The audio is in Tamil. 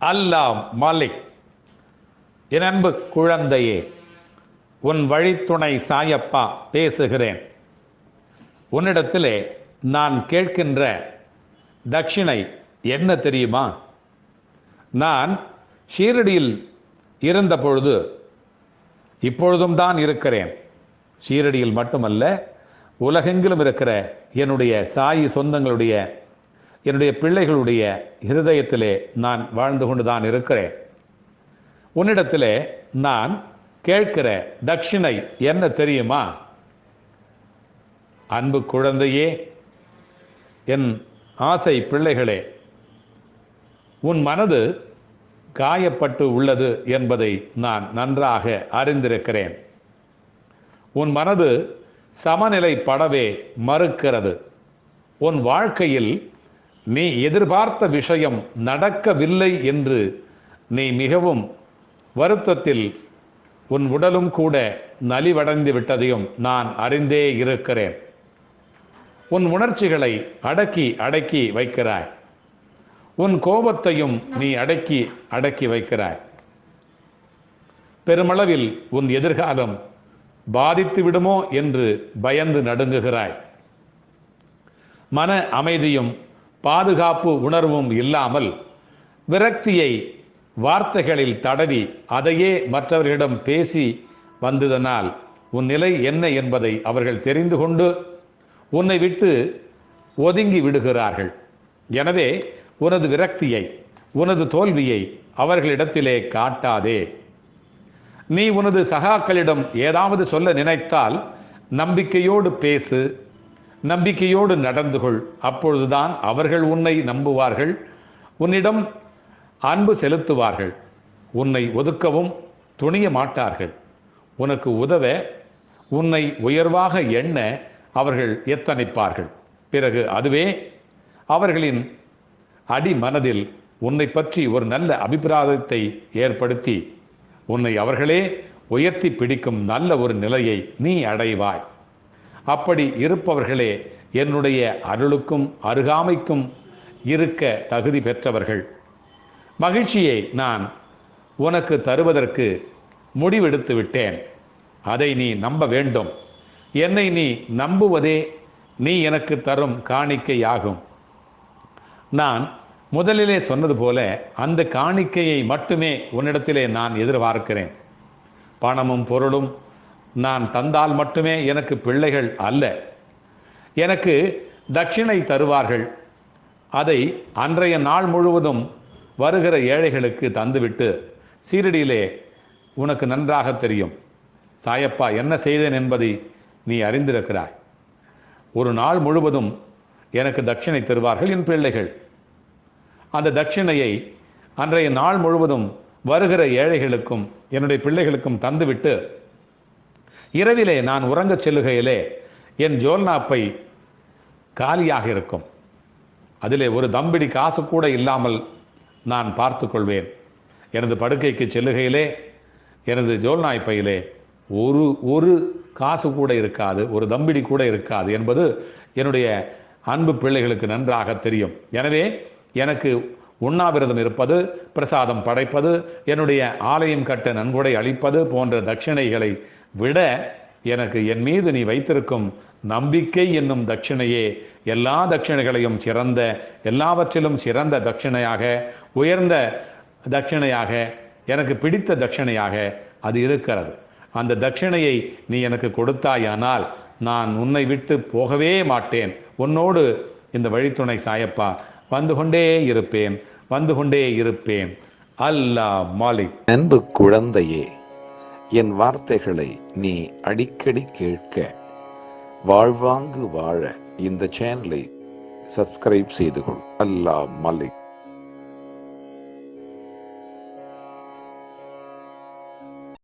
அல்லாஹ் மாலிக். என் அன்பு குழந்தையே, உன் வழித்துணை சாயப்பா பேசுகிறேன். உன்னிடத்திலே நான் கேட்கின்ற தட்சிணை என்ன தெரியுமா? நான் ஷீரடியில் இருந்த பொழுது, இப்பொழுதும் தான் இருக்கிறேன். ஷீரடியில் மட்டுமல்ல, உலகெங்கிலும் இருக்கிற என்னுடைய சாயி சொந்தங்களுடைய, என்னுடைய பிள்ளைகளுடைய இருதயத்திலே நான் வாழ்ந்து கொண்டு தான் இருக்கிறேன். உன்னிடத்திலே நான் கேட்கிற தட்சிணை என்ன தெரியுமா? அன்பு குழந்தையே, என் ஆசை பிள்ளைகளே, உன் மனது காயப்பட்டு உள்ளது என்பதை நான் நன்றாக அறிந்திருக்கிறேன். உன் மனது சமநிலைப்படவே மறுக்கிறது. உன் வாழ்க்கையில் நீ எதிர்பார்த்த விஷயம் நடக்கவில்லை என்று நீ மிகவும் வருத்தத்தில் உன் உடலும் கூட நலிவடைந்து விட்டதையும் நான் அறிந்தே இருக்கிறேன். உன் உணர்ச்சிகளை அடக்கி அடக்கி வைக்கிறாய். உன் கோபத்தையும் நீ அடக்கி அடக்கி வைக்கிறாய். பெருமளவில் உன் எதிர்காலம் பாதித்து விடுமோ என்று பயந்து நடுங்குகிறாய். மன அமைதியும் பாதுகாப்பு உணர்வும் இல்லாமல் விரக்தியை வார்த்தைகளில் தடவி அதையே மற்றவர்களிடம் பேசி வந்ததனால் உன் நிலை என்ன என்பதை அவர்கள் தெரிந்து கொண்டு உன்னை விட்டு ஒதுங்கி விடுகிறார்கள். எனவே உனது விரக்தியை, உனது தோல்வியை அவர்களிடத்திலே காட்டாதே. நீ உனது சகாக்களிடம் ஏதாவது சொல்ல நினைத்தால் நம்பிக்கையோடு பேசு, நம்பிக்கையோடு நடந்து கொள். அப்பொழுதுதான் அவர்கள் உன்னை நம்புவார்கள், உன்னிடம் அன்பு செலுத்துவார்கள். உன்னை ஒதுக்கவும் துணிய மாட்டார்கள். உனக்கு உதவ, உன்னை உயர்வாக எண்ண அவர்கள் எத்தனிப்பார்கள். பிறகு அதுவே அவர்களின் அடி மனதில் உன்னை பற்றி ஒரு நல்ல அபிப்பிராயத்தை ஏற்படுத்தி உன்னை அவர்களே உயர்த்தி பிடிக்கும் நல்ல ஒரு நிலையை நீ அடைவாய். அப்படி இருப்பவர்களே என்னுடைய அருளுக்கும் அருகாமைக்கும் இருக்க தகுதி பெற்றவர்கள். மகிழ்ச்சியை நான் உனக்கு தருவதற்கு முடிவெடுத்து விட்டேன். அதை நீ நம்ப வேண்டும். என்னை நீ நம்புவதே நீ எனக்கு தரும் காணிக்கையாகும். நான் முதலிலே சொன்னது போல அந்த காணிக்கையை மட்டுமே உன்னிடத்திலே நான் எதிர்பார்க்கிறேன். பணமும் பொருளும் நான் தந்தால் மட்டுமே எனக்கு பிள்ளைகள் அல்ல. எனக்கு தட்சிணை தருவார்கள். அதை அன்றைய நாள் முழுவதும் வருகிற ஏழைகளுக்கு தந்துவிட்டு, சீரடியிலே உனக்கு நன்றாக தெரியும் சாயப்பா என்ன செய்தேன் என்பதை நீ அறிந்திருக்கிறாய். ஒரு நாள் முழுவதும் எனக்கு தட்சிணை தருவார்கள் என் பிள்ளைகள். அந்த தட்சிணையை அன்றைய நாள் முழுவதும் வருகிற ஏழைகளுக்கும் என்னுடைய பிள்ளைகளுக்கும் தந்துவிட்டு, இரவிலே நான் உறங்கச் செல்லுகையிலே என் ஜோல்னாப்பை காலியாக இருக்கும். அதிலே ஒரு தம்பிடி காசு கூட இல்லாமல் நான் பார்த்து கொள்வேன். எனது படுக்கைக்கு செல்லுகையிலே எனது ஜோல்நாய் பையிலே ஒரு காசு கூட இருக்காது, ஒரு தம்பிடி கூட இருக்காது என்பது என்னுடைய அன்பு பிள்ளைகளுக்கு நன்றாக தெரியும். எனவே எனக்கு உண்ணாவிரதம் இருப்பது, பிரசாதம் படைப்பது, என்னுடைய ஆலயம் கட்ட நன்கொடை அளிப்பது போன்ற தட்சிணைகளை விட எனக்கு என் மீது நீ வைத்திருக்கும் நம்பிக்கை என்னும் தட்சிணையே எல்லா தட்சிணைகளையும் சிறந்த, எல்லாவற்றிலும் சிறந்த தட்சிணையாக, உயர்ந்த தட்சிணையாக, எனக்கு பிடித்த தட்சிணையாக அது இருக்கிறது. அந்த தட்சிணையை நீ எனக்கு கொடுத்தாயானால் நான் உன்னை விட்டு போகவே மாட்டேன். உன்னோடு இந்த வழித்துணை சாயப்பா வந்து கொண்டே இருப்பேன், வந்து கொண்டே இருப்பேன். அல்லாஹ் மாலிக். அன்பு குழந்தையே, என் வார்த்தைகளை நீ அடிக்கடி கேட்க, வாழ்வாங்கு வாழ இந்த சேனலை சப்ஸ்கிரைப் செய்து கொள். அல்லாஹ் மாலிக்.